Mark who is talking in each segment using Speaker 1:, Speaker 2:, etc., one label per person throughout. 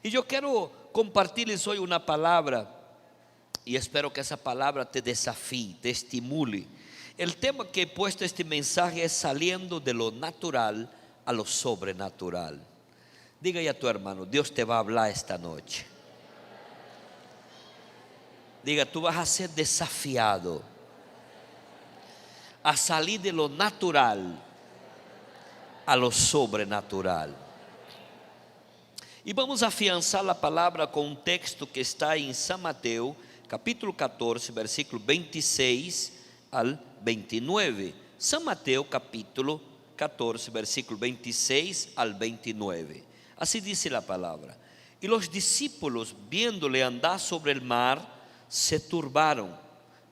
Speaker 1: Y yo quiero compartirles hoy una palabra y espero que esa palabra te desafíe, te estimule. El tema que he puesto este mensaje es saliendo de lo natural a lo sobrenatural. Diga ya a tu hermano, Dios te va a hablar esta noche. Diga, tú vas a ser desafiado a salir de lo natural a lo sobrenatural. Y vamos a afianzar la palabra con un texto que está en San Mateo, capítulo 14, versículo 26 al 29. San Mateo, capítulo 14, versículo 26 al 29. Así dice la palabra. Y los discípulos, viéndole andar sobre el mar, se turbaron,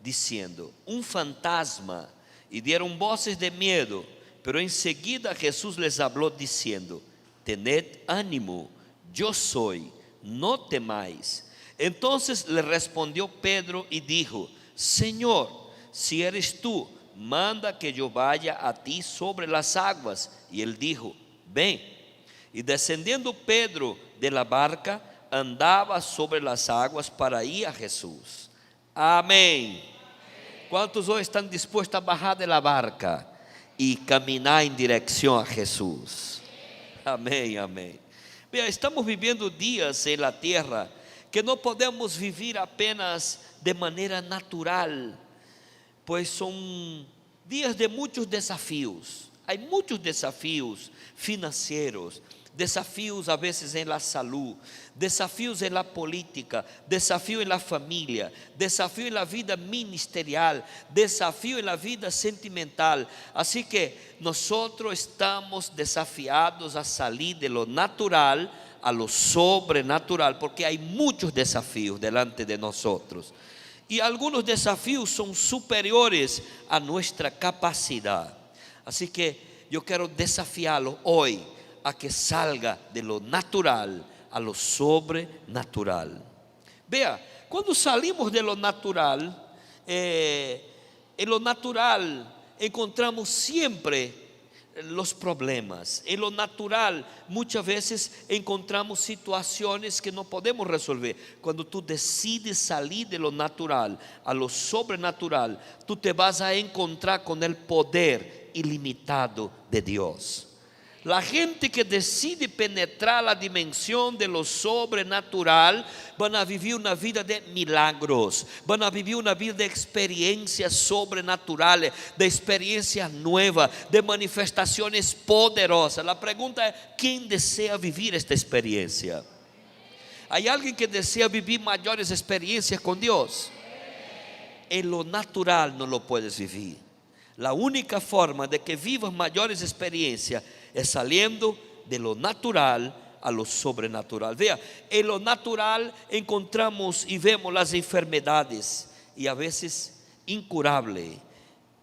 Speaker 1: diciendo: un fantasma, y dieron voces de miedo. Pero enseguida Jesús les habló diciendo: tened ánimo, yo soy, no temáis. Entonces le respondió Pedro y dijo: Señor, si eres tú, manda que yo vaya a ti sobre las aguas. Y él dijo: ven. Y descendiendo Pedro de la barca, andaba sobre las aguas para ir a Jesús. Amén. ¿Cuántos hoy están dispuestos a bajar de la barca y caminar en dirección a Jesús? Amén, amén. Vea, estamos viviendo días en la tierra que no podemos vivir apenas de manera natural, pues son días de muchos desafíos. Hay muchos desafíos financieros, desafíos a veces en la salud, desafíos en la política, desafío en la familia, desafío en la vida ministerial, desafío en la vida sentimental. Así que nosotros estamos desafiados a salir de lo natural a lo sobrenatural, porque hay muchos desafíos delante de nosotros. Y algunos desafíos son superiores a nuestra capacidad. Así que yo quiero desafiarlo hoy a que salga de lo natural a lo sobrenatural. Vea, cuando salimos de lo natural, en lo natural encontramos siempre los problemas. En lo natural muchas veces encontramos situaciones que no podemos resolver. Cuando tú decides salir de lo natural a lo sobrenatural, tú te vas a encontrar con el poder ilimitado de Dios. La gente que decide penetrar la dimensión de lo sobrenatural van a vivir una vida de milagros, van a vivir una vida de experiencias sobrenaturales, de experiencias nuevas, de manifestaciones poderosas. La pregunta es: ¿quién desea vivir esta experiencia? ¿Hay alguien que desea vivir mayores experiencias con Dios? En lo natural no lo puedes vivir. La única forma de que vivas mayores experiencias es saliendo de lo natural a lo sobrenatural. Vea, en lo natural encontramos y vemos las enfermedades, y a veces incurables,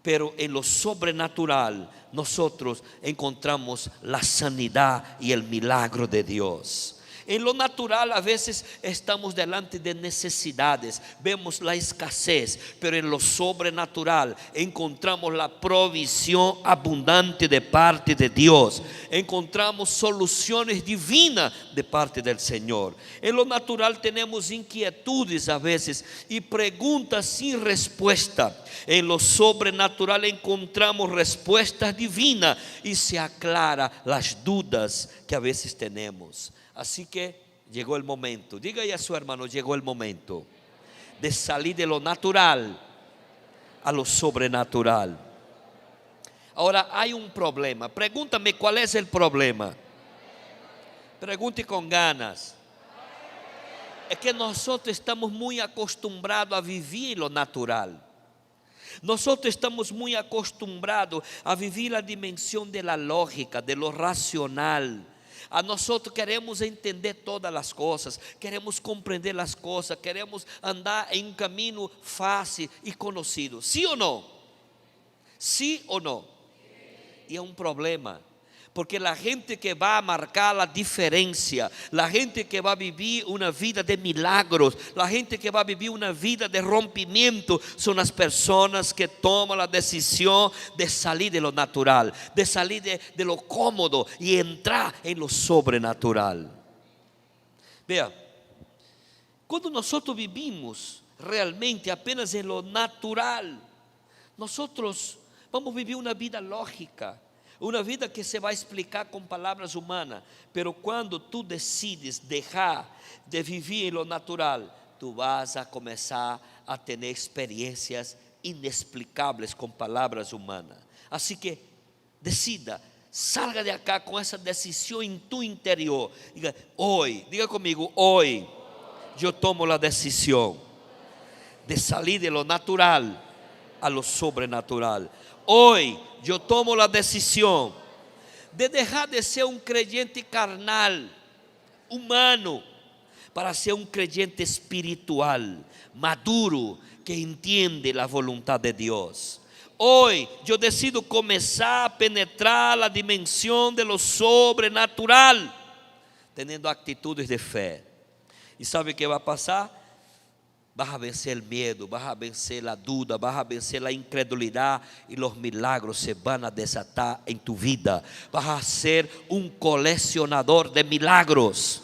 Speaker 1: pero en lo sobrenatural nosotros encontramos la sanidad y el milagro de Dios. En lo natural a veces estamos delante de necesidades, vemos la escasez, pero en lo sobrenatural encontramos la provisión abundante de parte de Dios. Encontramos soluciones divinas de parte del Señor. En lo natural tenemos inquietudes a veces y preguntas sin respuesta. En lo sobrenatural encontramos respuestas divinas y se aclaran las dudas que a veces tenemos. Así que llegó el momento, diga a su hermano, llegó el momento de salir de lo natural a lo sobrenatural. Ahora hay un problema. Pregúntame cuál es el problema. Pregunte con ganas. Es que nosotros estamos muy acostumbrados a vivir lo natural. Nosotros estamos muy acostumbrados a vivir la dimensión de la lógica, de lo racional. A nosotros queremos entender todas las cosas, queremos comprender las cosas, queremos andar en un camino fácil y conocido. ¿Sí o no? ¿Sí o no? Y es un problema, porque la gente que va a marcar la diferencia, la gente que va a vivir una vida de milagros, la gente que va a vivir una vida de rompimiento, son las personas que toman la decisión de salir de lo natural, de salir de lo cómodo y entrar en lo sobrenatural. Vea, quando nós vivimos realmente apenas em lo natural, nós vamos viver uma vida lógica, uma vida que se vai explicar com palavras humanas. Pero quando tu decides deixar de viver em lo natural, tu vas a começar a ter experiências inexplicáveis com palavras humanas. Assim que decida, salga de acá com essa decisão em tu interior. Diga, hoje, diga comigo, hoje eu tomo a decisão de salir de lo natural a lo sobrenatural. Hoje eu tomo a decisão de deixar de ser um creyente carnal, humano, para ser um creyente espiritual, maduro, que entende a vontade de Deus. Hoje eu decido começar a penetrar a dimensão de lo sobrenatural, tendo atitudes de fé. E sabe o que vai passar? Vas a vencer o medo, vas a vencer a duda, vas a vencer a incredulidade, e os milagros se van a desatar em tu vida. Vas a ser um colecionador de milagros.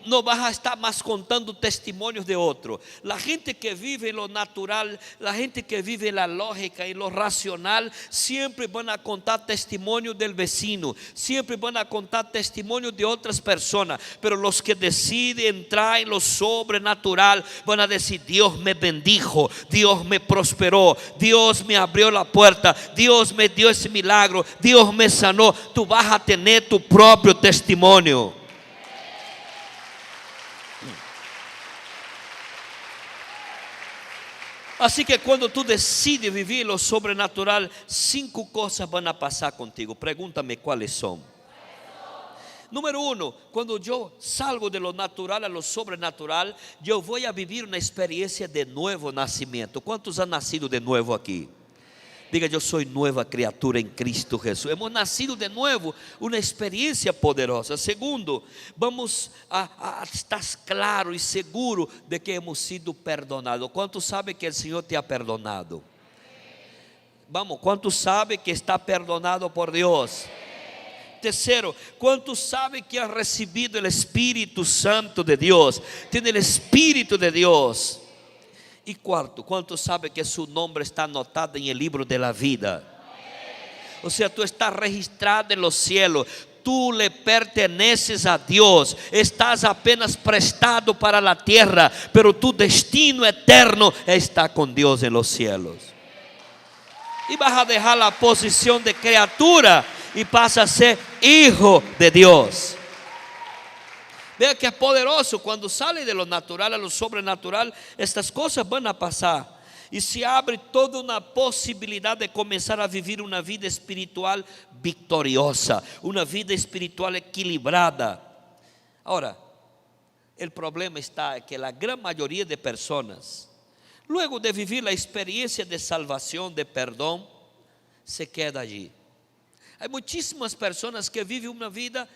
Speaker 1: No vas a estar más contando testimonios de otro. La gente que vive en lo natural, la gente que vive en la lógica, en lo racional, siempre van a contar testimonios del vecino, siempre van a contar testimonios de otras personas. Pero los que deciden entrar en lo sobrenatural van a decir: Dios me bendijo, Dios me prosperó, Dios me abrió la puerta, Dios me dio ese milagro, Dios me sanó. Tú vas a tener tu propio testimonio. Assim que quando tu decides viver lo sobrenatural, 5 coisas vão a passar contigo. Pregúntame quais são. Número 1, quando eu salgo de lo natural a lo sobrenatural, eu vou a viver uma experiência de novo nascimento. Quantos han nascido de novo aqui? Diga, eu sou nova criatura em Cristo Jesus. Hemos nascido de novo, uma experiência poderosa. Segundo, vamos a estar claro e seguro de que hemos sido perdonados. ¿Cuántos saben que o Senhor te ha perdonado? Vamos, ¿cuántos saben que está perdonado por Deus? Terceiro, ¿cuántos saben que ha recibido o Espírito Santo de Deus? Tem o Espírito de Deus. E quarto, ¿cuántos saben que su nombre está anotado en el libro de la vida? O sea, tú estás registrado en los cielos. Tú le perteneces a Dios. Estás apenas prestado para la tierra, pero tu destino eterno está con Dios en los cielos. Y vas a dejar la posición de criatura y pasas a ser hijo de Dios. Vea que é poderoso. Quando sai de lo natural a lo sobrenatural, estas coisas vão a passar. E se abre toda uma possibilidade de começar a viver uma vida espiritual vitoriosa, uma vida espiritual equilibrada. Agora, o problema está que a grande maioria de pessoas, luego de viver a experiência de salvação, de perdão, se queda allí. Há muitíssimas pessoas que vivem uma vida,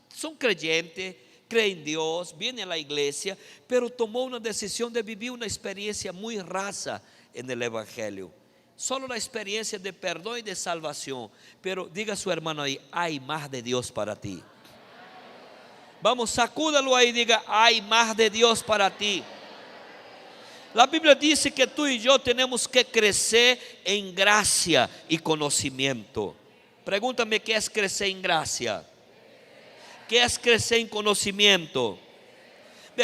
Speaker 1: são creyentes, cree en Dios, viene a la iglesia, pero tomó una decisión de vivir una experiencia muy rasa en el evangelio. Solo la experiencia de perdón y de salvación. Pero diga a su hermano ahí: hay más de Dios para ti. Vamos, sacúdalo ahí y diga: hay más de Dios para ti. La Biblia dice que tú y yo tenemos que crecer en gracia y conocimiento. Pregúntame, ¿qué es crecer en gracia? ¿Qué es crecer en conocimiento?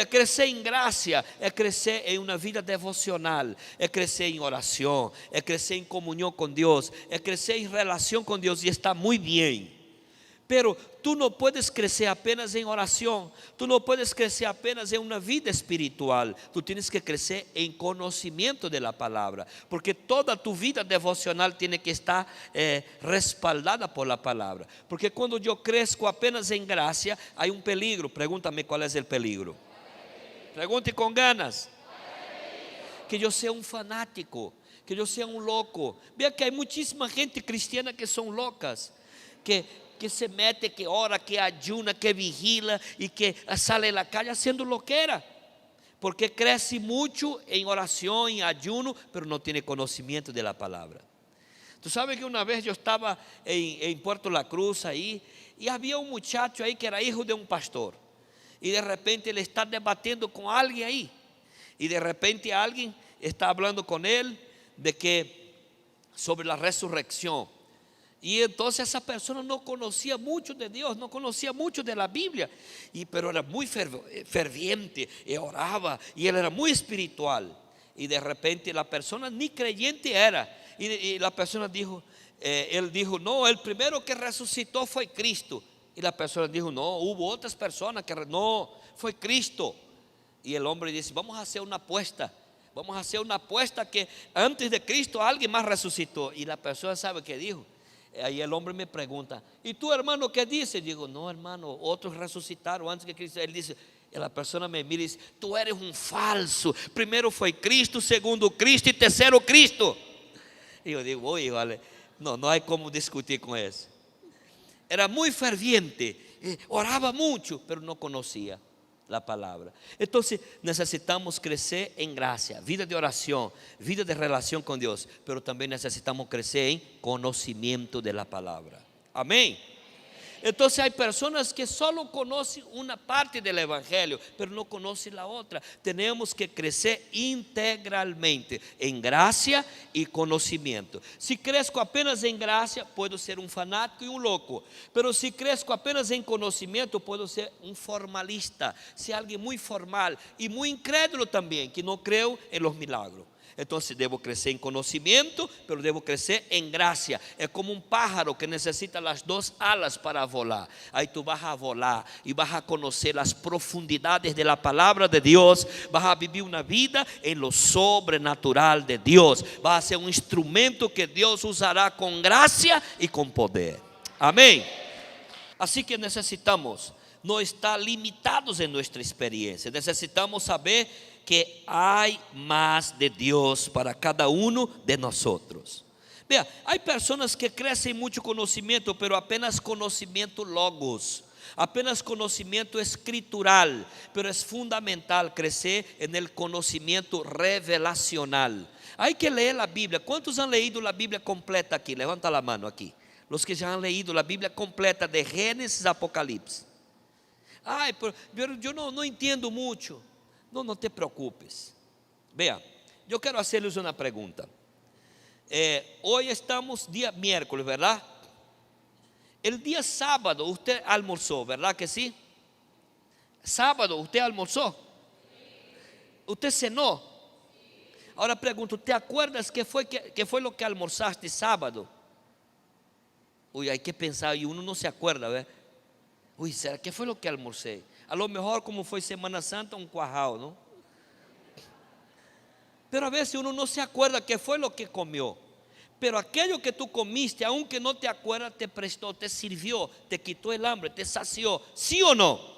Speaker 1: Crescer em graça é crescer em uma vida devocional, é crescer em oração, é crescer em comunhão com Deus, é crescer em relação com Deus, e está muito bem. Pero tu não puedes crescer apenas em oração, tu não puedes crescer apenas em uma vida espiritual, tu tienes que crescer em conhecimento da palavra, porque toda tu vida devocional tem que estar respaldada por la palavra. Porque quando eu cresço apenas em graça, há um peligro. Pregúntame qual é o peligro. Pregunte com ganas. Que eu seja um fanático, que eu seja um louco. Veja que há muitíssima gente cristiana que são loucas, que se mete, que ora, que ayuna, que vigila e que sale na calle haciendo loquera, porque cresce muito em oração, em ayuno, pero não tem conhecimento de la palavra. Tu sabes que uma vez eu estava em Puerto La Cruz aí, e havia um muchacho aí que era hijo de um pastor. y de repente él está debatiendo con alguien ahí, y de repente alguien está hablando con él de que sobre la resurrección. Y entonces esa persona no conocía mucho de Dios, no conocía mucho de la Biblia, pero era muy ferviente, y oraba, y él era muy espiritual. Y de repente la persona ni creyente era, y la persona dijo, él dijo, no, el primero que resucitó fue Cristo. Y la persona dijo, no, hubo otras personas que no, fue Cristo. Y el hombre dice, vamos a hacer una apuesta. Vamos a hacer una apuesta que antes de Cristo alguien más resucitó. Y la persona sabe qué dijo. Ahí el hombre me pregunta, ¿y tú, hermano, qué dices? Digo, no, hermano, otros resucitaron antes que Cristo. Él dice, y la persona me mira y dice, tú eres un falso. Primero fue Cristo, segundo Cristo y tercero Cristo. Y yo digo, oye, vale, no hay como discutir con eso. Era muy ferviente, oraba mucho, pero no conocía la palabra. Entonces necesitamos crecer en gracia, vida de oración, vida de relación con Dios, pero también necesitamos crecer en conocimiento de la palabra. Amén. Entonces hay personas que solo conocen una parte del evangelio, pero no conocen la otra. Tenemos que crecer integralmente en gracia y conocimiento. Si crezco apenas en gracia, puedo ser un fanático y un loco. Pero si crezco apenas en conocimiento, puedo ser un formalista, ser alguien muy formal y muy incrédulo también, que no creo en los milagros. Entonces debo crecer en conocimiento, pero debo crecer en gracia. Es como un pájaro que necesita las dos alas para volar. Ahí tú vas a volar y vas a conocer las profundidades de la palabra de Dios. Vas a vivir una vida en lo sobrenatural de Dios. Vas a ser un instrumento que Dios usará con gracia y con poder. Amén. Así que necesitamos no estar limitados en nuestra experiencia. Necesitamos saber que hay más de Dios para cada uno de nosotros. Vea, hay personas que crecen en mucho conocimiento, pero apenas conocimiento logos, apenas conocimiento escritural, pero es fundamental crecer en el conocimiento revelacional. Hay que leer la Biblia. ¿Cuántos han leído la Biblia completa aquí? Levanta la mano aquí. Los que ya han leído la Biblia completa de Génesis a Apocalipsis. Ay, pero yo no entiendo mucho. No te preocupes. Vea, yo quiero hacerles una pregunta. Hoy estamos día miércoles, ¿verdad? El día sábado usted almorzó, ¿verdad que sí? Sábado usted almorzó. Usted cenó. Ahora pregunto, ¿te acuerdas qué fue lo que almorzaste sábado? Uy, hay que pensar y uno no se acuerda, ¿verdad? Uy, ¿será qué fue lo que almorcé? A lo mejor como fue Semana Santa, un cuajao, ¿no? Pero a veces uno no se acuerda qué fue lo que comió. Pero aquello que tú comiste, aunque no te acuerdas, te prestó, te sirvió, te quitó el hambre, te sació, ¿sí o no?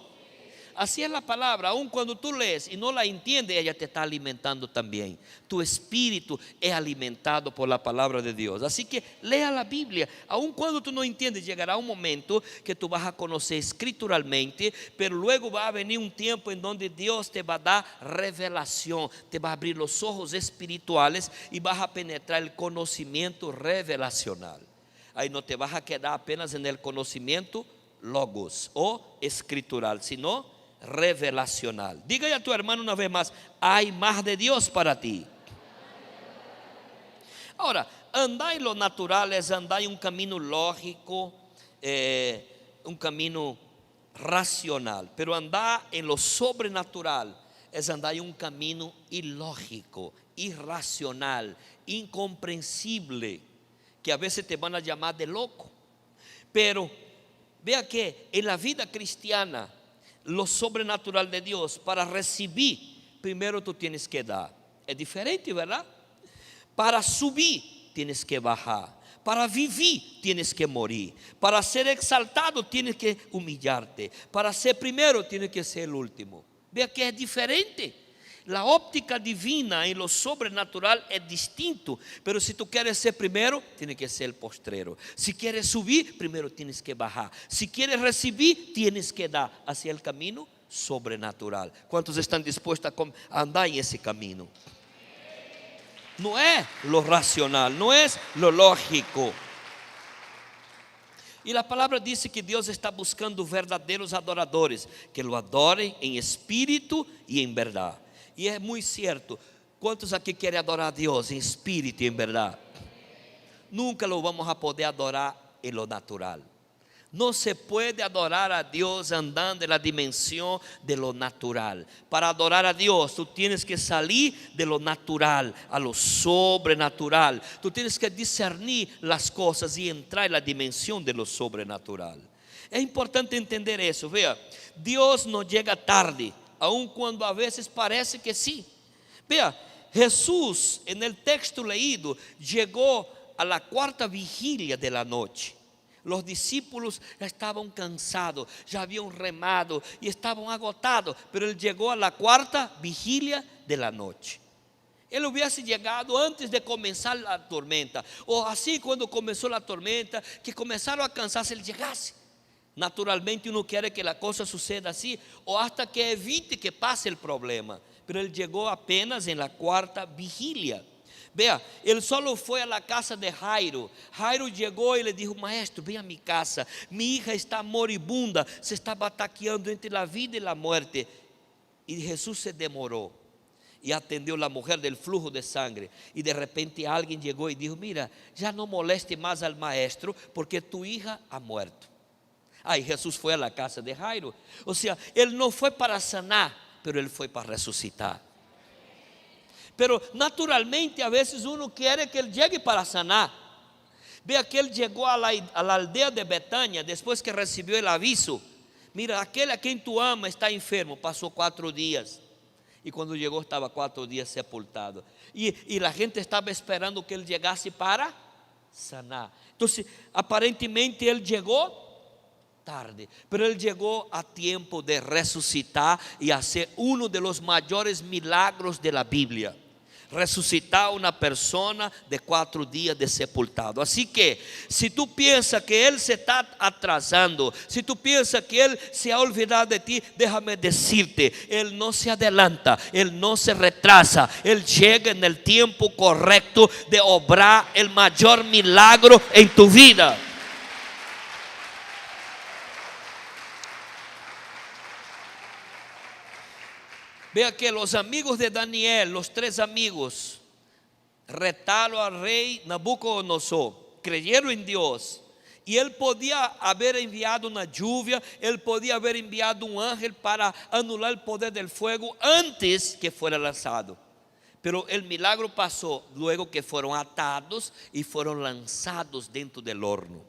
Speaker 1: Así es la palabra. Aun cuando tú lees y no la entiendes, ella te está alimentando también. Tu espíritu es alimentado por la palabra de Dios. Así que lea la Biblia. Aun cuando tú no entiendes, llegará un momento que tú vas a conocer escrituralmente, pero luego va a venir un tiempo en donde Dios te va a dar revelación, te va a abrir los ojos espirituales y vas a penetrar el conocimiento revelacional. Ahí no te vas a quedar apenas en el conocimiento logos o escritural, sino revelacional. Dígale a tu hermano una vez más, hay más de Dios para ti. Ahora, andar en lo natural es andar en un camino lógico, un camino racional, pero andar en lo sobrenatural es andar en un camino ilógico, irracional, incomprensible, que a veces te van a llamar de loco. Pero vea que en la vida cristiana, lo sobrenatural de Dios, para recibir, primero tú tienes que dar. Es diferente, ¿verdad? Para subir, tienes que bajar. Para vivir, tienes que morir. Para ser exaltado, tienes que humillarte. Para ser primero, tienes que ser el último. Vea que es diferente. La óptica divina en lo sobrenatural es distinto. Pero si tú quieres ser primero, tienes que ser el postrero. Si quieres subir, primero tienes que bajar. Si quieres recibir, tienes que dar hacia el camino sobrenatural. ¿Cuántos están dispuestos a andar en ese camino? No es lo racional, no es lo lógico. Y la palabra dice que Dios está buscando verdaderos adoradores, que lo adoren en espíritu y en verdad. Y es muy cierto. ¿Cuántos aquí quieren adorar a Dios en espíritu y en verdad? Nunca lo vamos a poder adorar en lo natural. No se puede adorar a Dios andando en la dimensión de lo natural. Para adorar a Dios, tú tienes que salir de lo natural a lo sobrenatural. Tú tienes que discernir las cosas y entrar en la dimensión de lo sobrenatural. Es importante entender eso. Vea, Dios no llega tarde, aun cuando a veces parece que sí. Vea, Jesús en el texto leído llegó a la cuarta vigilia de la noche. Los discípulos estaban cansados, ya habían remado y estaban agotados, pero Él llegó a la cuarta vigilia de la noche. Él hubiese llegado antes de comenzar la tormenta, o así cuando comenzó la tormenta, que comenzaron a cansarse, Él llegase. Naturalmente uno quiere que la cosa suceda así, o hasta que evite que pase el problema, pero Él llegó apenas en la cuarta vigilia. Vea, Él solo fue a la casa de Jairo. Jairo llegó y le dijo: maestro, ven a mi casa, mi hija está moribunda, se está bataqueando entre la vida y la muerte. Y Jesús se demoró y atendió a la mujer del flujo de sangre. Y de repente alguien llegó y dijo: mira, ya no moleste más al maestro, porque tu hija ha muerto. Ahí Jesús fue a la casa de Jairo. O sea, Él no fue para sanar, pero Él fue para resucitar. Pero naturalmente a veces uno quiere que Él llegue para sanar. Vea que Él llegó a la aldea de Betania después que recibió el aviso: mira, aquel a quien tú amas está enfermo. Pasó 4 días. Y cuando llegó estaba 4 días sepultado. Y la gente estaba esperando que Él llegase para sanar. Entonces aparentemente Él llegó tarde, pero Él llegó a tiempo de resucitar y hacer uno de los mayores milagros de la Biblia: resucitar a una persona de 4 días de sepultado. Así que si tú piensas que Él se está atrasando, si tú piensas que Él se ha olvidado de ti, déjame decirte, Él no se adelanta, Él no se retrasa. Él llega en el tiempo correcto de obrar el mayor milagro en tu vida. Vea que los amigos de Daniel, los 3 amigos, retaron al rey Nabucodonosor, creyeron en Dios. Y Él podía haber enviado una lluvia, Él podía haber enviado un ángel para anular el poder del fuego antes que fuera lanzado. Pero el milagro pasó luego que fueron atados y fueron lanzados dentro del horno.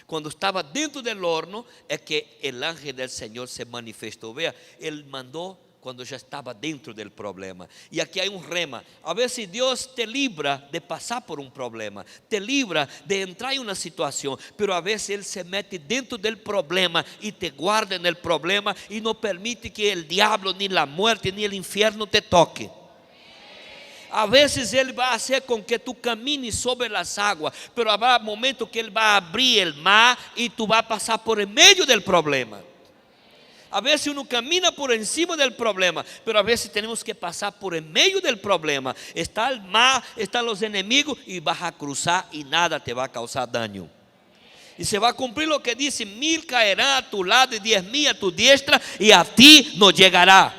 Speaker 1: Cuando estaba dentro del horno es que el ángel del Señor se manifestó. Vea, Él mandó cuando ya estaba dentro del problema. Y aquí hay un rema: a veces Dios te libra de pasar por un problema, te libra de entrar en una situación, pero a veces Él se mete dentro del problema y te guarda en el problema y no permite que el diablo, ni la muerte, ni el infierno te toque. A veces Él va a hacer con que tú camines sobre las aguas, pero habrá momentos que Él va a abrir el mar y tú vas a pasar por en medio del problema. A veces uno camina por encima del problema, pero a veces tenemos que pasar por en medio del problema. Está el mar, están los enemigos y vas a cruzar y nada te va a causar daño. Y se va a cumplir lo que dice: 1000 caerán a tu lado y 10,000 a tu diestra, y a ti no llegará.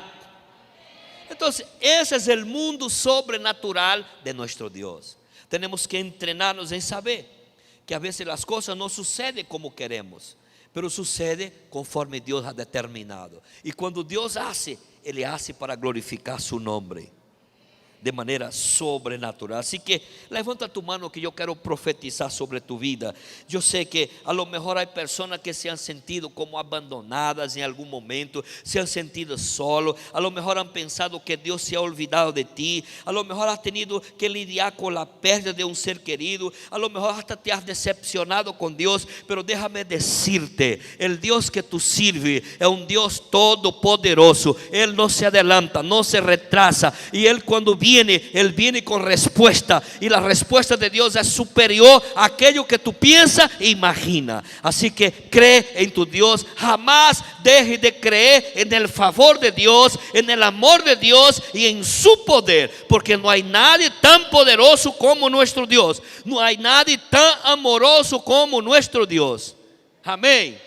Speaker 1: Entonces ese es el mundo sobrenatural de nuestro Dios. Tenemos que entrenarnos en saber que a veces las cosas no suceden como queremos, pero sucede conforme Dios ha determinado. Y cuando Dios hace, Él hace para glorificar su nombre de manera sobrenatural. Así que levanta tu mano, que yo quiero profetizar sobre tu vida. Yo sé que a lo mejor hay personas que se han sentido como abandonadas en algún momento, se han sentido solos. A lo mejor han pensado que Dios se ha olvidado de ti. A lo mejor has tenido que lidiar con la pérdida de un ser querido. A lo mejor hasta te has decepcionado con Dios. Pero déjame decirte, el Dios que tú sirves es un Dios todopoderoso. Él no se adelanta, no se retrasa. Y Él cuando viene, Él viene con respuesta. Y la respuesta de Dios es superior a aquello que tú piensas e imaginas. Así que cree en tu Dios. Jamás dejes de creer en el favor de Dios, en el amor de Dios y en su poder. Porque no hay nadie tan poderoso como nuestro Dios. No hay nadie tan amoroso como nuestro Dios. Amén.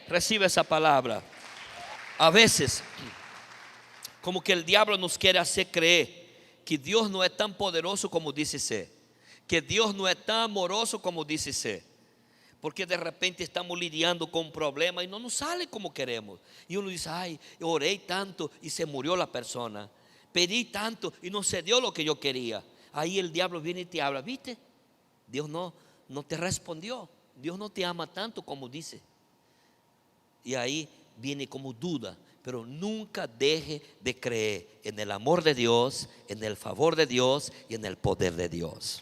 Speaker 1: Recibe esa palabra. A veces, como que el diablo nos quiere hacer creer que Dios no es tan poderoso como dice ser, que Dios no es tan amoroso como dice ser, porque de repente estamos lidiando con un problema y no nos sale como queremos. Y uno dice, ay, oré tanto y se murió la persona, pedí tanto y no se dio lo que yo quería. Ahí el diablo viene y te habla, ¿viste? Dios no te respondió, Dios no te ama tanto como dice. Y ahí viene como duda. Pero nunca deje de creer en el amor de Dios, en el favor de Dios y en el poder de Dios.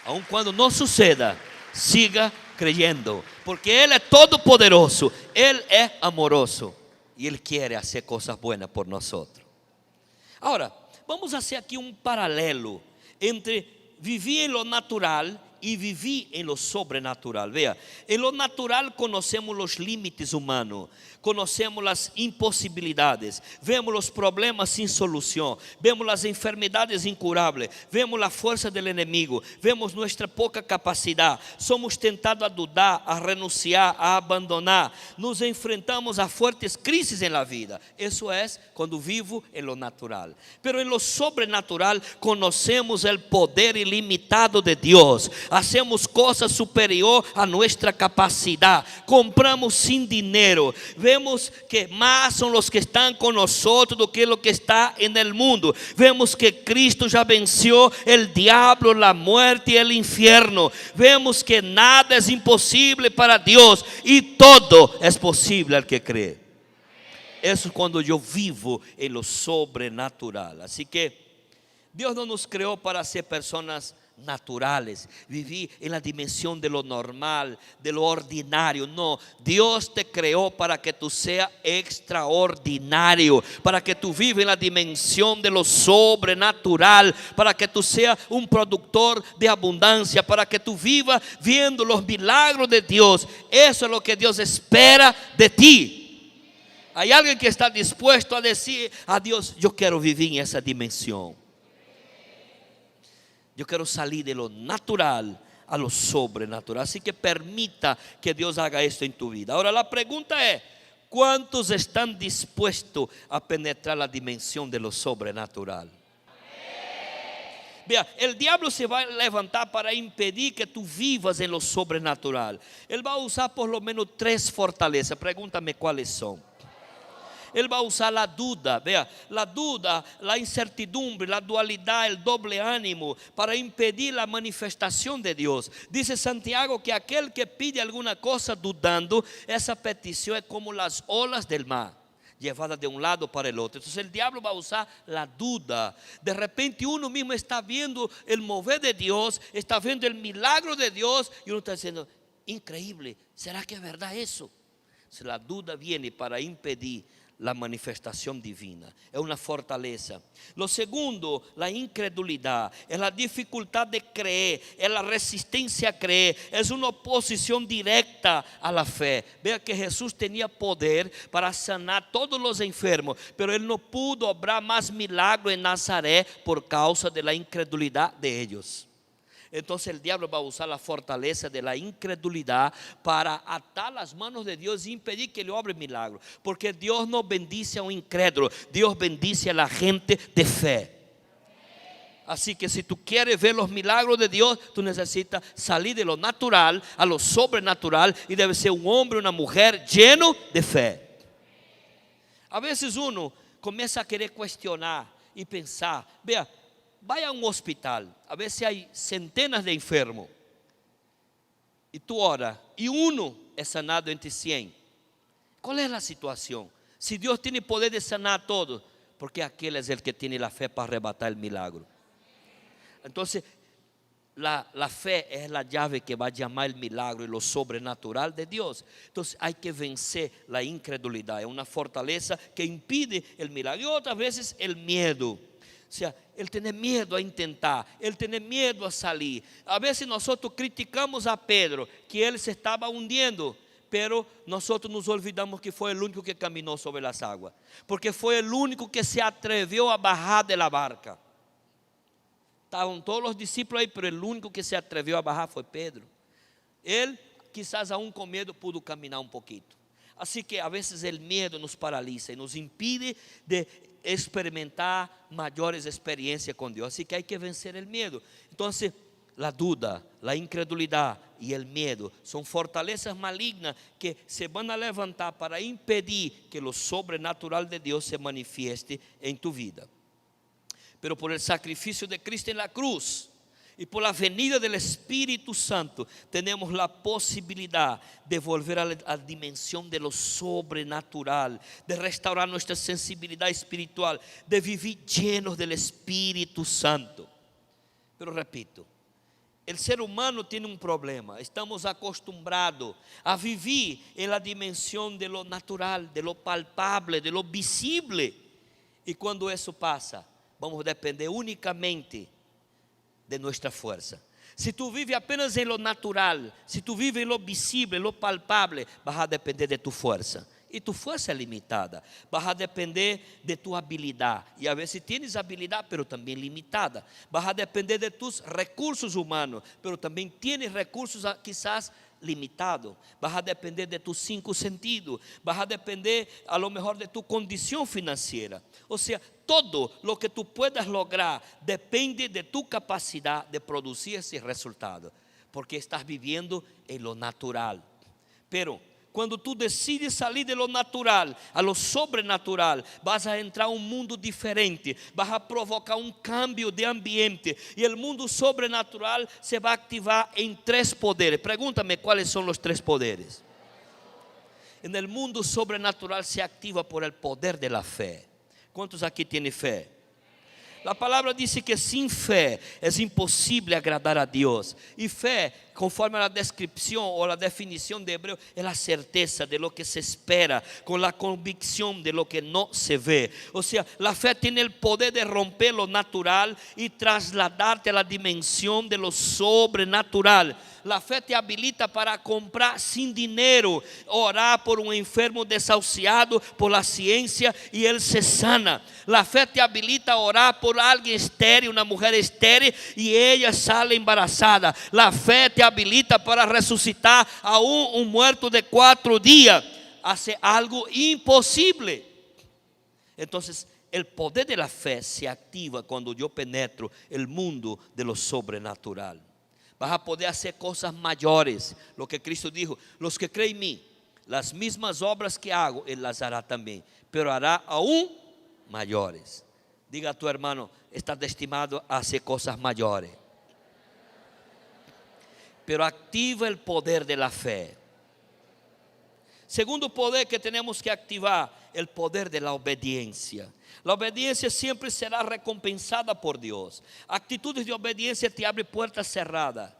Speaker 1: Aun cuando no suceda, siga creyendo, porque Él es todopoderoso, Él es amoroso y Él quiere hacer cosas buenas por nosotros. Ahora, vamos a hacer aquí un paralelo entre vivir en lo natural y vivir en lo sobrenatural. Vea, en lo natural conocemos los límites humanos, conocemos las imposibilidades, vemos los problemas sin solución, vemos las enfermedades incurables, vemos la fuerza del enemigo, vemos nuestra poca capacidad, somos tentados a dudar, a renunciar, a abandonar, nos enfrentamos a fuertes crisis en la vida. Eso es cuando vivo en lo natural. Pero en lo sobrenatural conocemos el poder ilimitado de Dios. Hacemos cosas superior a nuestra capacidad, compramos sin dinero, vemos que más son los que están con nosotros do que lo que está en el mundo. Vemos que Cristo ya venció el diablo, la muerte y el infierno. Vemos que nada es imposible para Dios y todo es posible al que cree. Eso es cuando yo vivo en lo sobrenatural. Así que Dios no nos creó para ser personas naturales, vivir en la dimensión de lo normal, de lo ordinario. No, Dios te creó para que tú seas extraordinario, para que tú vivas en la dimensión de lo sobrenatural, para que tú seas un productor de abundancia, para que tú vivas viendo los milagros de Dios. Eso es lo que Dios espera de ti. Hay alguien que está dispuesto a decir a Dios, yo quiero vivir en esa dimensión. Yo quiero salir de lo natural a lo sobrenatural. Así que permita que Dios haga esto en tu vida. Ahora la pregunta es, ¿cuántos están dispuestos a penetrar la dimensión de lo sobrenatural? Vea, el diablo se va a levantar para impedir que tú vivas en lo sobrenatural. Él va a usar por lo menos 3 fortalezas. Pregúntame cuáles son. Él va a usar la duda, vea, la duda, la incertidumbre, la dualidad, el doble ánimo para impedir la manifestación de Dios. Dice Santiago que aquel que pide alguna cosa dudando, esa petición es como las olas del mar, llevadas de un lado para el otro. Entonces el diablo va a usar la duda. De repente uno mismo está viendo el mover de Dios, está viendo el milagro de Dios y uno está diciendo, increíble, ¿será que es verdad eso? Entonces, la duda viene para impedir la manifestación divina. Es una fortaleza. Lo segundo, la incredulidad, es la dificultad de creer, es la resistencia a creer, es una oposición directa a la fe. Vea que Jesús tenía poder para sanar todos los enfermos, pero Él no pudo obrar más milagro en Nazaret por causa de la incredulidad de ellos. Entonces el diablo va a usar la fortaleza de la incredulidad para atar las manos de Dios y impedir que Él obre milagro. Porque Dios no bendice a un incrédulo, Dios bendice a la gente de fe. Así que si tú quieres ver los milagros de Dios, tú necesitas salir de lo natural a lo sobrenatural y debe ser un hombre, una mujer lleno de fe. A veces uno comienza a querer cuestionar y pensar, vea, vaya a un hospital, a veces hay centenas de enfermos y tú oras y uno es sanado entre 100. ¿Cuál es la situación? Si Dios tiene poder de sanar a todos, porque aquel es el que tiene la fe para arrebatar el milagro. Entonces la fe es la llave que va a llamar el milagro y lo sobrenatural de Dios. Entonces hay que vencer la incredulidad, es una fortaleza que impide el milagro. Y otras veces el miedo. O sea, el tener miedo a intentar, el tener miedo a salir. A veces nosotros criticamos a Pedro, que él se estaba hundiendo, pero nosotros nos olvidamos que fue el único que caminó sobre las aguas, porque fue el único que se atrevió a bajar de la barca. Estaban todos los discípulos ahí, pero el único que se atrevió a bajar fue Pedro. Él quizás aún con miedo pudo caminar un poquito. Así que a veces el miedo nos paraliza y nos impide de experimentar mayores experiencias con Dios. Así que hay que vencer el miedo. Entonces, la duda, la incredulidad y el miedo son fortalezas malignas que se van a levantar para impedir que lo sobrenatural de Dios se manifieste en tu vida. Pero por el sacrificio de Cristo en la cruz y por la venida del Espíritu Santo, tenemos la posibilidad de volver a la dimensión de lo sobrenatural, de restaurar nuestra sensibilidad espiritual, de vivir llenos del Espíritu Santo. Pero repito, el ser humano tiene un problema. Estamos acostumbrados a vivir en la dimensión de lo natural, de lo palpable, de lo visible. Y cuando eso pasa, vamos a depender únicamente de nuestra fuerza. Si tú vives apenas en lo natural, si tú vives en lo visible, en lo palpable, vas a depender de tu fuerza. Y tu fuerza es limitada. Vas a depender de tu habilidad. Y a veces tienes habilidad, pero también limitada. Vas a depender de tus recursos humanos, pero también tienes recursos quizás limitados. Vas a depender de tus 5 sentidos. Vas a depender a lo mejor de tu condición financiera. O sea, todo lo que tú puedas lograr depende de tu capacidad de producir ese resultado, porque estás viviendo en lo natural. Pero cuando tú decides salir de lo natural a lo sobrenatural, vas a entrar a un mundo diferente, vas a provocar un cambio de ambiente y el mundo sobrenatural se va a activar en 3 poderes. Pregúntame cuáles son los 3 poderes. En el mundo sobrenatural se activa por el poder de la fe. ¿Cuántos aquí tienen fe? La palabra dice que sin fe es imposible agradar a Dios. Y fe, conforme a la descripción o la definición de hebreo, es la certeza de lo que se espera, con la convicción de lo que no se ve. O sea, la fe tiene el poder de romper lo natural y trasladarte a la dimensión de lo sobrenatural. La fe te habilita para comprar sin dinero, orar por un enfermo desahuciado por la ciencia y él se sana. La fe te habilita a orar por alguien estéril, una mujer estéril, y ella sale embarazada. La fe te habilita para resucitar a un muerto de 4 días. Hace algo imposible. Entonces, el poder de la fe se activa cuando yo penetro el mundo de lo sobrenatural. Vas a poder hacer cosas mayores. Lo que Cristo dijo: los que creen en mí, las mismas obras que hago, Él las hará también, pero hará aún mayores. Diga a tu hermano: estás destinado a hacer cosas mayores. Pero activa el poder de la fe. Segundo poder que tenemos que activar, el poder de la obediencia. La obediencia siempre será recompensada por Dios. Actitudes de obediencia te abren puertas cerradas.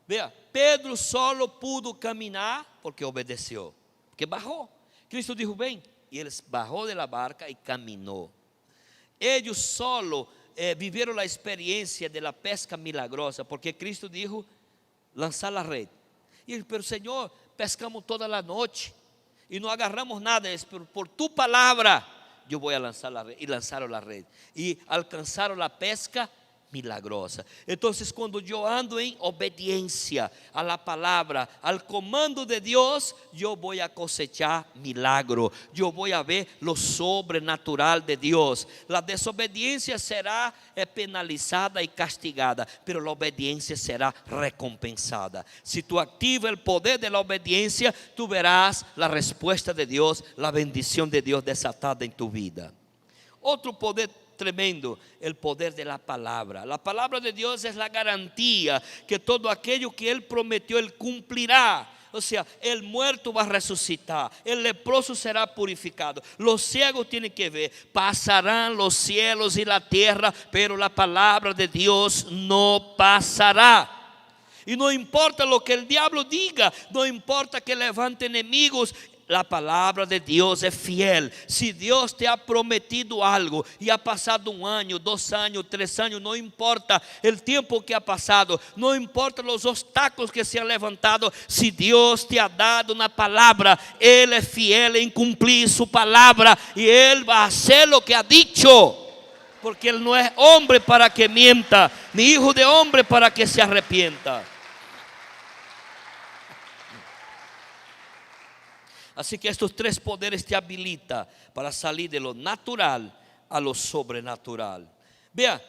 Speaker 1: Vea, Pedro solo pudo caminar porque obedeció, porque bajó. Cristo dijo: ven, y él bajó de la barca y caminó. Ellos solo vivieron la experiencia de la pesca milagrosa, porque Cristo dijo: lanzar la red. Y él: pero Señor, pescamos toda la noche y no agarramos nada. Es por tu palabra yo voy a lanzar la red. Y lanzaron la red y alcanzaron la pesca milagrosa. Entonces, cuando yo ando en obediencia a la palabra, al comando de Dios, yo voy a cosechar milagro. Yo voy a ver lo sobrenatural de Dios. La desobediencia será penalizada y castigada, pero la obediencia será recompensada. Si tú activas el poder de la obediencia, tú verás la respuesta de Dios, la bendición de Dios desatada en tu vida. Otro poder tremendo, el poder de la palabra. La palabra de Dios es la garantía que todo aquello que Él prometió, Él cumplirá. O sea, el muerto va a resucitar, el leproso será purificado, los ciegos tienen que ver, pasarán los cielos y la tierra, pero la palabra de Dios no pasará. Y no importa lo que el diablo diga, no importa que levante enemigos, la palabra de Dios es fiel. Si Dios te ha prometido algo y ha pasado 1 año, 2 años, 3 años, no importa el tiempo que ha pasado, no importa los obstáculos que se han levantado, si Dios te ha dado una palabra, Él es fiel en cumplir su palabra y Él va a hacer lo que ha dicho, porque Él no es hombre para que mienta, ni hijo de hombre para que se arrepienta. Así que estos tres poderes te habilitan para salir de lo natural a lo sobrenatural. Vea,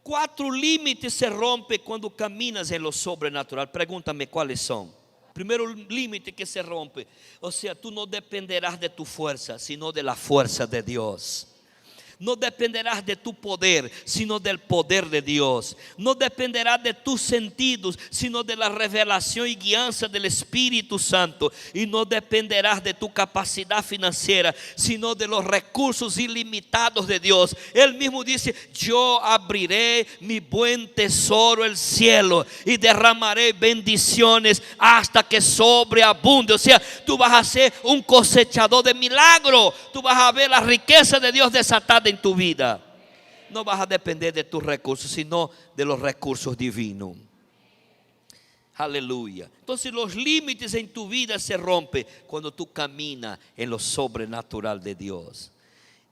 Speaker 1: 4 límites se rompen cuando caminas en lo sobrenatural. Pregúntame cuáles son. Primero límite que se rompe, o sea, tú no dependerás de tu fuerza, sino de la fuerza de Dios. No dependerás de tu poder, sino del poder de Dios. No dependerás de tus sentidos, sino de la revelación y guianza del Espíritu Santo. Y no dependerás de tu capacidad financiera, sino de los recursos ilimitados de Dios. Él mismo dice: yo abriré mi buen tesoro, el cielo, y derramaré bendiciones hasta que sobreabunde. O sea, tú vas a ser un cosechador de milagros. Tú vas a ver la riqueza de Dios desatada en tu vida. No vas a depender de tus recursos, sino de los recursos divinos. Aleluya. Entonces los límites en tu vida se rompen cuando tú caminas en lo sobrenatural de Dios.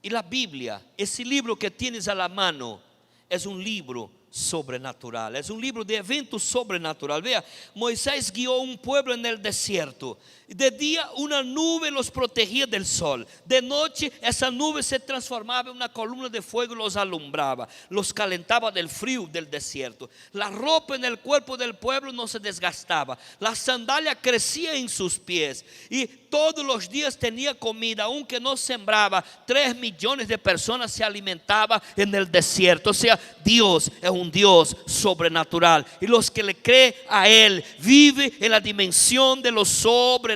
Speaker 1: Y la Biblia, ese libro que tienes a la mano, es un libro sobrenatural, es un libro de eventos sobrenatural. Vea, Moisés guió un pueblo en el desierto. De día una nube los protegía del sol. De noche esa nube se transformaba en una columna de fuego y los alumbraba. Los calentaba del frío del desierto. La ropa en el cuerpo del pueblo no se desgastaba. La sandalia crecía en sus pies. Y todos los días tenía comida, aunque no sembraba. 3 millones de personas se alimentaban en el desierto. O sea, Dios es un Dios sobrenatural. Y los que le creen a Él viven en la dimensión de lo sobrenatural.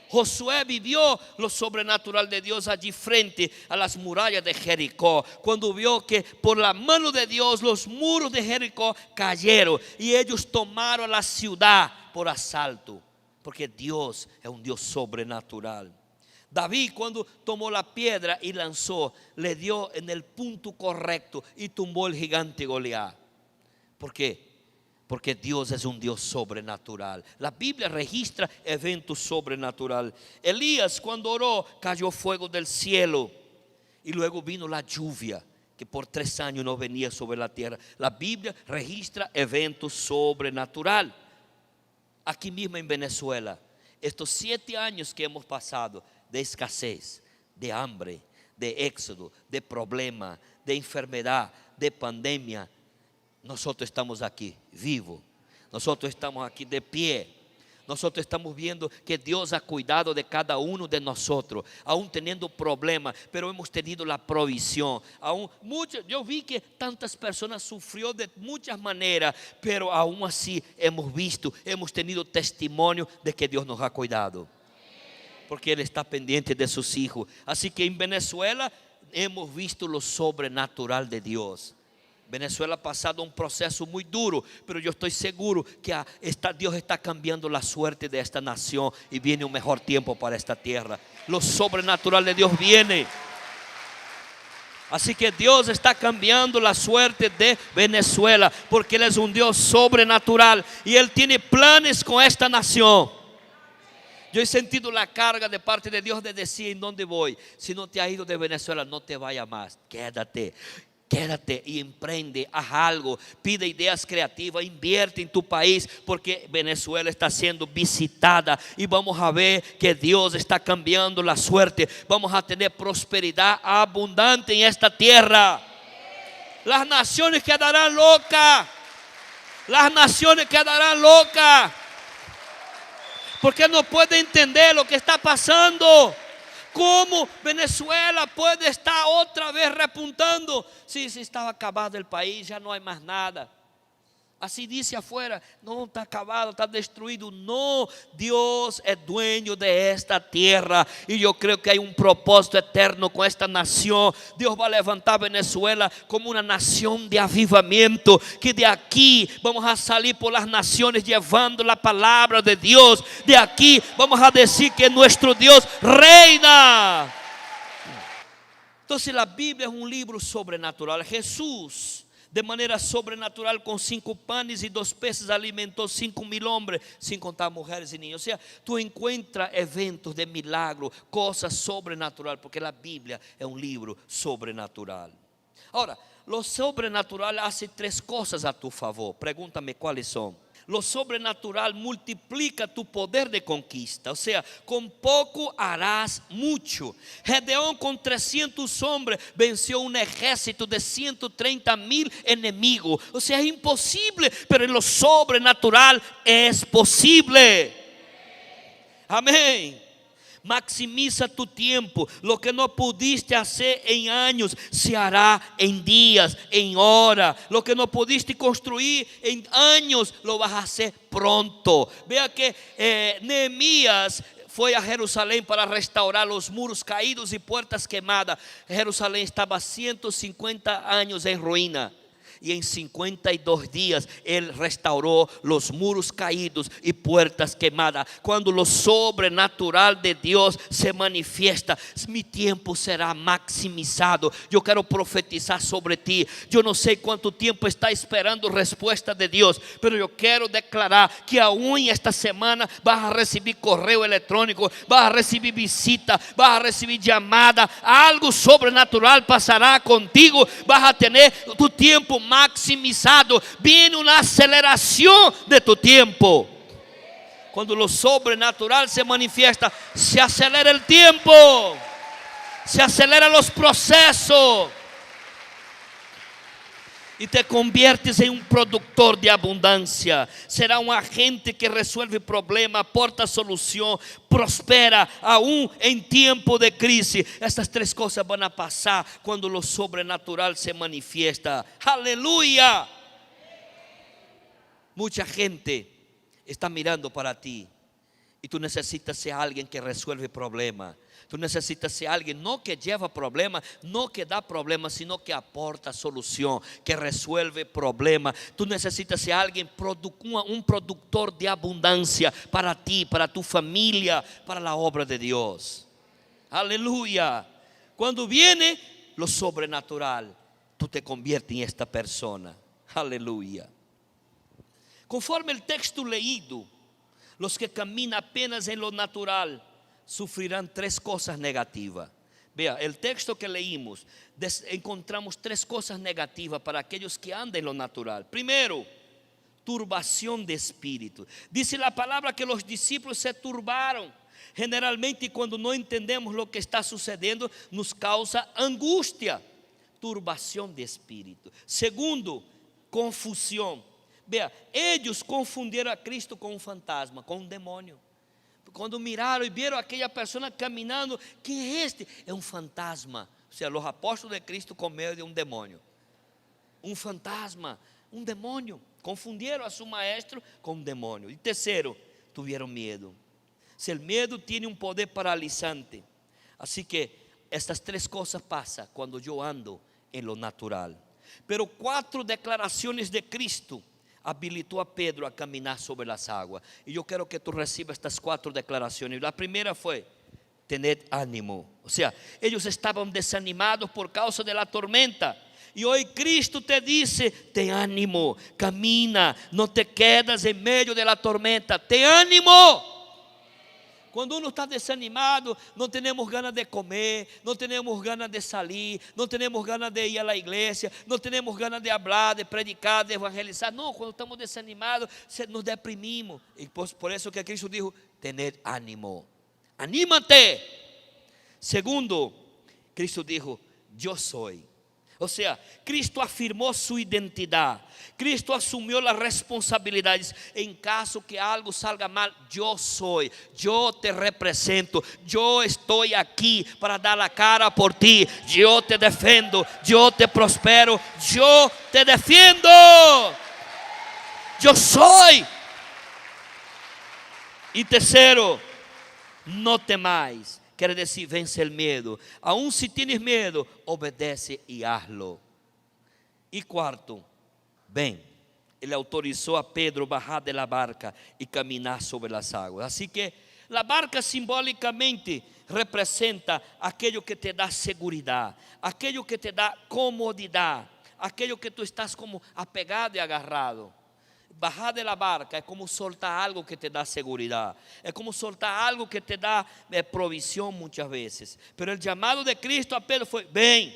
Speaker 1: Josué vivió lo sobrenatural de Dios allí frente a las murallas de Jericó, cuando vio que por la mano de Dios los muros de Jericó cayeron y ellos tomaron la ciudad por asalto, porque Dios es un Dios sobrenatural. David, cuando tomó la piedra y lanzó, le dio en el punto correcto y tumbó el gigante Goliat. ¿Por qué? Porque Dios es un Dios sobrenatural. La Biblia registra eventos sobrenaturales. Elías, cuando oró, cayó fuego del cielo. Y luego vino la lluvia, que por 3 años no venía sobre la tierra. La Biblia registra eventos sobrenaturales. Aquí mismo en Venezuela, estos 7 años que hemos pasado de escasez, de hambre, de éxodo, de problema, de enfermedad, de pandemia, nosotros estamos aquí vivos, nosotros estamos aquí de pie, nosotros estamos viendo que Dios ha cuidado de cada uno de nosotros, aún teniendo problemas, pero hemos tenido la provisión. Yo vi que tantas personas sufrió de muchas maneras, pero aún así hemos tenido testimonio de que Dios nos ha cuidado, porque Él está pendiente de sus hijos. Así que en Venezuela hemos visto lo sobrenatural de Dios. Venezuela ha pasado un proceso muy duro, pero yo estoy seguro que Dios está cambiando la suerte de esta nación y viene un mejor tiempo para esta tierra. Lo sobrenatural de Dios viene. Así que Dios está cambiando la suerte de Venezuela, porque Él es un Dios sobrenatural y Él tiene planes con esta nación. Yo he sentido la carga de parte de Dios de decir: ¿en dónde voy? Si no te has ido de Venezuela, no te vayas más, quédate y emprende, haz algo, pide ideas creativas, invierte en tu país, porque Venezuela está siendo visitada y vamos a ver que Dios está cambiando la suerte. Vamos a tener prosperidad abundante en esta tierra. Las naciones quedarán locas, las naciones quedarán locas, porque no pueden entender lo que está pasando. ¿Cómo Venezuela puede estar otra vez repuntando? Sí, estaba acabado el país, ya no hay más nada. Así dice afuera: no, está acabado, está destruido. No, Dios es dueño de esta tierra y yo creo que hay un propósito eterno con esta nación. Dios va a levantar a Venezuela como una nación de avivamiento, que de aquí vamos a salir por las naciones llevando la palabra de Dios. De aquí vamos a decir que nuestro Dios reina. Entonces la Biblia es un libro sobrenatural. Jesús, de manera sobrenatural, con 5 panes y 2 peces, alimentó 5,000 hombres, sin contar mujeres y niños. O sea, tú encuentras eventos de milagro, cosas sobrenaturales, porque la Biblia es un libro sobrenatural. Ahora, lo sobrenatural hace 3 cosas a tu favor. Pregúntame cuáles son. Lo sobrenatural multiplica tu poder de conquista. O sea, con poco harás mucho. Gedeón con 300 hombres venció un ejército de 130,000 enemigos. O sea, es imposible, pero en lo sobrenatural es posible. Amén. Maximiza tu tiempo. Lo que no pudiste hacer en años se hará en días, en horas. Lo que no pudiste construir en años lo vas a hacer pronto. Vea que Nehemías fue a Jerusalén para restaurar los muros caídos y puertas quemadas. Jerusalén estaba 150 años en ruina. Y en 52 días Él restauró los muros caídos y puertas quemadas. Cuando lo sobrenatural de Dios se manifiesta, mi tiempo será maximizado. Yo quiero profetizar sobre ti. Yo no sé cuánto tiempo está esperando respuesta de Dios, pero yo quiero declarar que aún en esta semana vas a recibir correo electrónico, vas a recibir visita, vas a recibir llamada. Algo sobrenatural pasará contigo. Vas a tener tu tiempo maximizado. Viene una aceleración de tu tiempo. Cuando lo sobrenatural se manifiesta, se acelera el tiempo, se aceleran los procesos y te conviertes en un productor de abundancia. Será un agente que resuelve problemas, aporta solución, prospera aún en tiempo de crisis. Estas tres cosas van a pasar cuando lo sobrenatural se manifiesta. Aleluya. Mucha gente está mirando para ti y tú necesitas ser alguien que resuelve problemas. Tú necesitas ser alguien no que lleva problemas, no que da problemas, sino que aporta solución, que resuelve problemas. Tú necesitas ser alguien, un productor de abundancia para ti, para tu familia, para la obra de Dios. Aleluya. Cuando viene lo sobrenatural, tú te conviertes en esta persona. Aleluya. Conforme el texto leído, los que caminan apenas en lo natural sufrirán tres cosas negativas. Vea, el texto que leímos, encontramos tres cosas negativas para aquellos que andan en lo natural. Primero, turbación de espíritu. Dice la palabra que los discípulos se turbaron. Generalmente cuando no entendemos lo que está sucediendo, nos causa angustia. Turbación de espíritu. Segundo, confusión. Vea, ellos confundieron a Cristo con un fantasma, con un demonio. Cuando miraron y vieron a aquella persona caminando, ¿quién es este? Es un fantasma. O sea, los apóstolos de Cristo con medio de un demonio. Un fantasma, un demonio. Confundieron a su maestro con un demonio. Y tercero, tuvieron miedo. Si el miedo tiene un poder paralizante. Así que estas tres cosas pasan cuando yo ando en lo natural. Pero 4 declaraciones de Cristo habilitó a Pedro a caminar sobre las aguas. Y yo quiero que tú recibas estas 4 declaraciones. La primera fue: tened ánimo. O sea, ellos estaban desanimados por causa de la tormenta. Y hoy Cristo te dice: ten ánimo, camina, no te quedas en medio de la tormenta. Ten ánimo. Cuando uno está desanimado, no tenemos ganas de comer, no tenemos ganas de salir, no tenemos ganas de ir a la iglesia, no tenemos ganas de hablar, de predicar, de evangelizar. No, cuando estamos desanimados, nos deprimimos. Y por eso que Cristo dijo: tened ánimo, anímate. Segundo, Cristo dijo: yo soy. O sea, Cristo afirmó su identidad. Cristo asumió las responsabilidades. En caso que algo salga mal, yo soy, yo te represento, yo estoy aquí para dar la cara por ti. Yo te defiendo, yo te prospero, yo te defiendo. Yo soy. Y tercero, no temáis. Quiere decir, vence el miedo. Aún si tienes miedo, obedece y hazlo. Y cuarto, ven. Él autorizó a Pedro bajar de la barca y caminar sobre las aguas. Así que la barca simbólicamente representa aquello que te da seguridad, aquello que te da comodidad, aquello que tú estás como apegado y agarrado. Bajar de la barca es como soltar algo que te da seguridad. Es como soltar algo que te da provisión muchas veces. Pero el llamado de Cristo a Pedro fue: ven,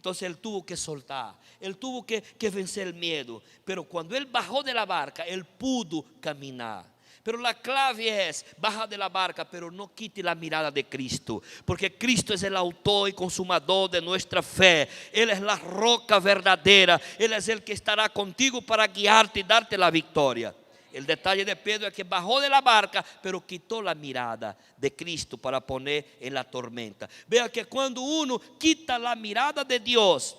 Speaker 1: Entonces él tuvo que soltar, él tuvo que vencer el miedo. Pero cuando él bajó de la barca, él pudo caminar. Pero la clave es, baja de la barca, pero no quite la mirada de Cristo. Porque Cristo es el autor y consumador de nuestra fe. Él es la roca verdadera. Él es el que estará contigo para guiarte y darte la victoria. El detalle de Pedro es que bajó de la barca, pero quitó la mirada de Cristo para poner en la tormenta. Vea que cuando uno quita la mirada de Dios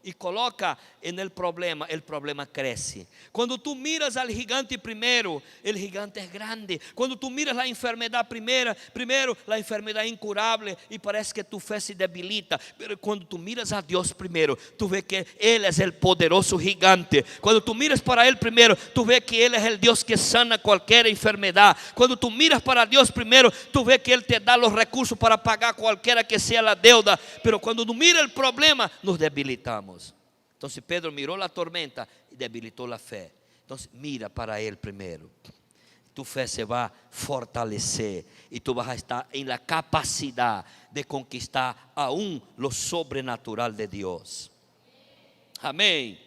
Speaker 1: y coloca en el problema crece. Cuando tú miras al gigante primero, el gigante es grande. Cuando tú miras la enfermedad primero, la enfermedad es incurable y parece que tu fe se debilita. Pero cuando tú miras a Dios primero, tú ves que Él es el poderoso gigante. Cuando tú miras para Él primero, tú ves que Él es el Dios que sana cualquier enfermedad. Cuando tú miras para Dios primero, tú ves que Él te da los recursos para pagar cualquiera que sea la deuda. Pero cuando tú miras el problema, nos debilitamos. Entonces Pedro miró la tormenta y debilitó la fe. Entonces mira para Él primero. Tu fe se va a fortalecer y tú vas a estar en la capacidad de conquistar aún lo sobrenatural de Dios. Amén.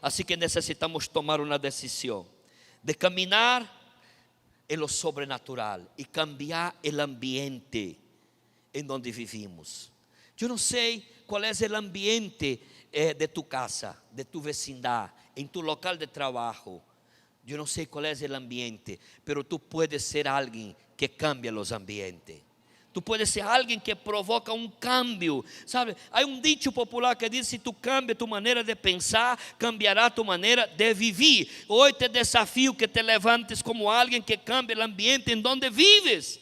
Speaker 1: Así que necesitamos tomar una decisión de caminar en lo sobrenatural y cambiar el ambiente en donde vivimos. Yo no sé cuál es el ambiente de tu casa, de tu vecindad, en tu local de trabajo. Yo no sé cuál es el ambiente, pero tú puedes ser alguien que cambia los ambientes. Tú puedes ser alguien que provoca un cambio. ¿Sabe? Hay un dicho popular que dice: si tú cambias tu manera de pensar, cambiará tu manera de vivir. Hoy te desafío que te levantes como alguien que cambie el ambiente en donde vives.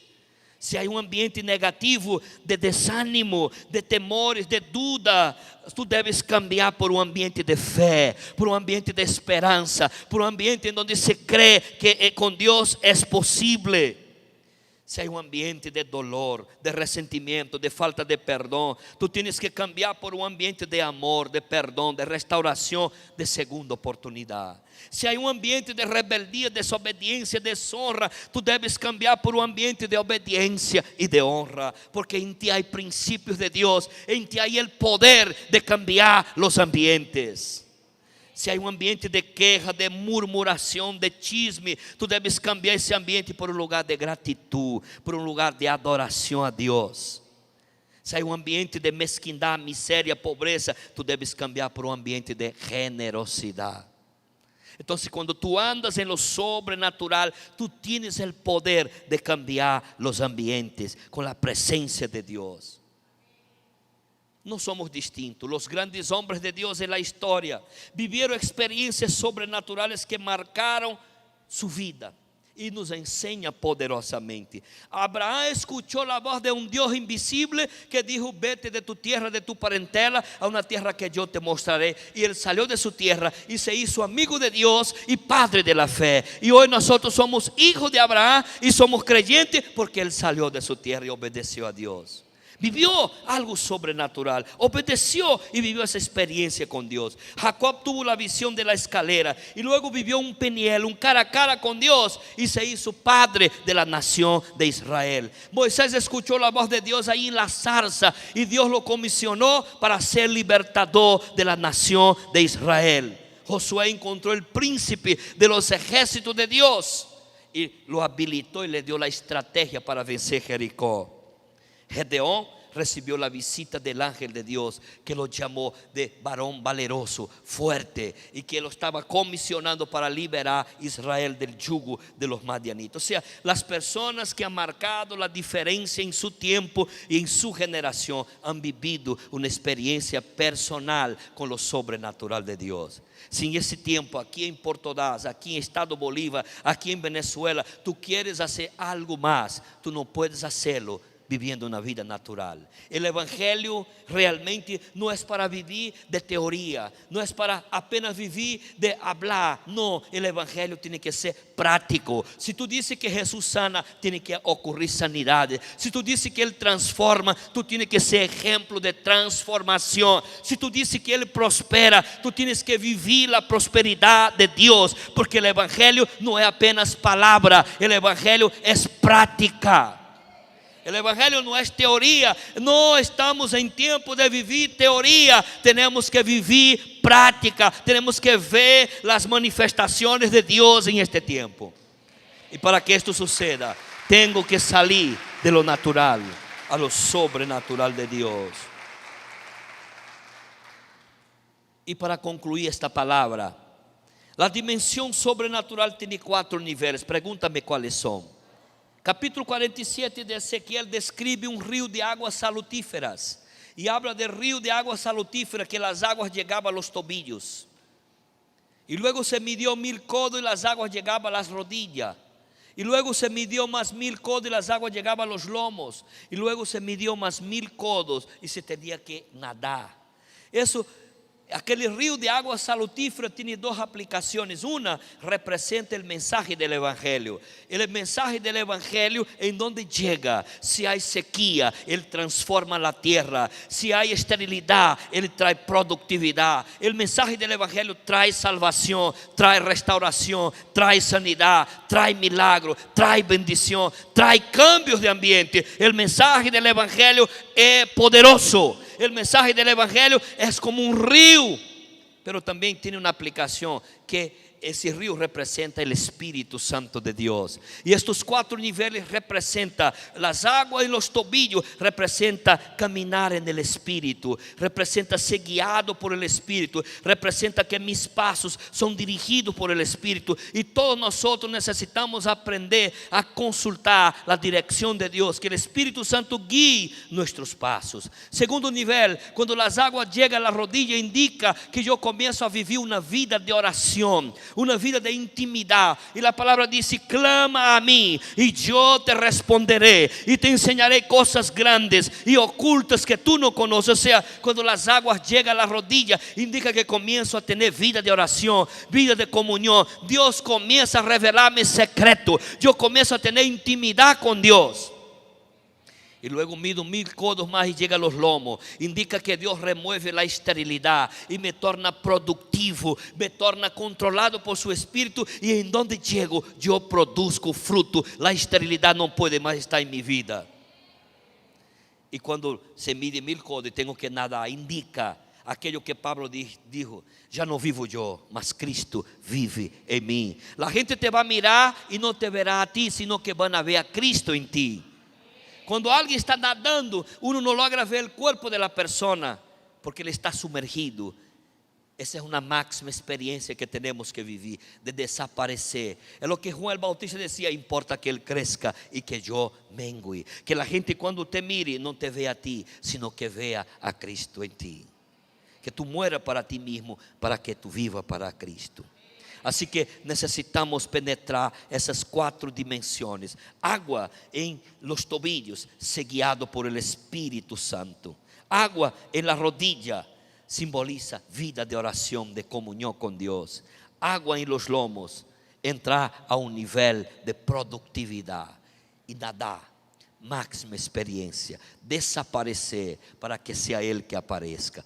Speaker 1: Se há um ambiente negativo, de desânimo, de temores, de dúvida, tu deves cambiar por um ambiente de fé, por um ambiente de esperança, por um ambiente em onde se crê que com Deus é possível. Se há um ambiente de dolor, de ressentimento, de falta de perdão, tu tens que cambiar por um ambiente de amor, de perdão, de restauração, de segunda oportunidade. Se há um ambiente de rebeldia, desobediência, desonra, tu deves cambiar por um ambiente de obediência e de honra, porque em ti há princípios de Deus, em ti há o poder de cambiar os ambientes. Se há um ambiente de queja, de murmuração, de chisme, tu deves cambiar esse ambiente por um lugar de gratidão, por um lugar de adoração a Deus. Se há um ambiente de mesquindade, miséria, pobreza, tu deves cambiar por um ambiente de generosidade. Então, quando tu andas em lo sobrenatural, tu tienes o poder de cambiar os ambientes com a presença de Deus. Não somos distintos. Os grandes homens de Deus en la história vivieron experiencias sobrenaturales que marcaron su vida y nos enseña poderosamente. Abraham escuchó la voz de un Dios invisible que dijo: vete de tu tierra, de tu parentela, a una tierra que yo te mostraré. Y él salió de su tierra y se hizo amigo de Dios y padre de la fe. Y hoy nosotros somos hijos de Abraham y somos creyentes porque él salió de su tierra y obedeció a Dios. Vivió algo sobrenatural, obedeció y vivió esa experiencia con Dios. Jacob tuvo la visión de la escalera y luego vivió un Peniel, un cara a cara con Dios, y se hizo padre de la nación de Israel. Moisés escuchó la voz de Dios ahí en la zarza y Dios lo comisionó para ser libertador de la nación de Israel. Josué encontró el príncipe de los ejércitos de Dios y lo habilitó y le dio la estrategia para vencer Jericó. Gedeón recibió la visita del ángel de Dios que lo llamó de varón valeroso, fuerte, y que lo estaba comisionando para liberar a Israel del yugo de los madianitas. O sea, las personas que han marcado la diferencia en su tiempo y en su generación han vivido una experiencia personal con lo sobrenatural de Dios. Si en ese tiempo aquí en Porto Ordaz, aquí en Estado Bolívar, aquí en Venezuela, tú quieres hacer algo más, tú no puedes hacerlo viviendo una vida natural. El evangelio realmente no es para vivir de teoría, no es para apenas vivir de hablar. No, el evangelio tiene que ser práctico. Si tú dices que Jesús sana, tiene que ocurrir sanidad. Si tú dices que Él transforma, tú tienes que ser ejemplo de transformación. Si tú dices que Él prospera, tú tienes que vivir la prosperidad de Dios, porque el evangelio no es apenas palabra, el evangelio es práctica. El Evangelio no es teoría. No estamos en tiempo de vivir teoría. Tenemos que vivir práctica. Tenemos que ver las manifestaciones de Dios en este tiempo. Y para que esto suceda, tengo que salir de lo natural a lo sobrenatural de Dios. Y para concluir esta palabra, la dimensión sobrenatural tiene 4 niveles. Pregúntame cuáles son. Capítulo 47 de Ezequiel describe un río de aguas salutíferas. Y habla del río de aguas salutíferas, que las aguas llegaban a los tobillos. Y luego se midió 1000 codos y las aguas llegaban a las rodillas. Y luego se midió más 1000 codos y las aguas llegaban a los lomos. Y luego se midió más 1000 codos y se tenía que nadar. Aquel río de agua salutífera tiene 2 aplicaciones. Una representa el mensaje del Evangelio. El mensaje del Evangelio en donde llega. Si hay sequía, Él transforma la tierra. Si hay esterilidad, Él trae productividad. El mensaje del Evangelio trae salvación, trae restauración, trae sanidad, trae milagro, trae bendición, trae cambios de ambiente. El mensaje del Evangelio es poderoso. El mensaje del Evangelio es como un río, pero también tiene una aplicación que ese río representa el Espíritu Santo de Dios. Y estos 4 niveles representan las aguas y los tobillos, representa caminar en el Espíritu, representa ser guiado por el Espíritu, representa que mis pasos son dirigidos por el Espíritu. Y todos nosotros necesitamos aprender a consultar la dirección de Dios, que el Espíritu Santo guíe nuestros pasos. Segundo nivel, cuando las aguas llegan a la rodilla, indica que yo comienzo a vivir una vida de oración, una vida de intimidad. Y la palabra dice: clama a mí y yo te responderé y te enseñaré cosas grandes y ocultas que tú no conoces. O sea, cuando las aguas llegan a la rodilla, indica que comienzo a tener vida de oración, vida de comunión. Dios comienza a revelarme secreto. Yo comienzo a tener intimidad con Dios. Y luego mido 1000 codos más y llega a los lomos. Indica que Dios remueve la esterilidad y me torna productivo, me torna controlado por su Espíritu. Y en donde llego, yo produzco fruto. La esterilidad no puede más estar en mi vida. Y cuando se mide 1000 codos y tengo que nadar, indica aquello que Pablo dijo: ya no vivo yo, mas Cristo vive en mí. La gente te va a mirar y no te verá a ti, sino que van a ver a Cristo en ti. Cuando alguien está nadando, uno no logra ver el cuerpo de la persona porque él está sumergido. Esa es una máxima experiencia que tenemos que vivir, de desaparecer. Es lo que Juan el Bautista decía: importa que él crezca y que yo mengue. Que la gente cuando te mire no te vea a ti, sino que vea a Cristo en ti. Que tú mueras para ti mismo, para que tú vivas para Cristo. Así que necesitamos penetrar esas 4 dimensiones. Agua en los tobillos, guiado por el Espíritu Santo. Agua en la rodilla simboliza vida de oración, de comunión con Dios. Agua en los lomos, entrar a un nivel de productividad. Y nadar, máxima experiencia. Desaparecer para que sea Él que aparezca.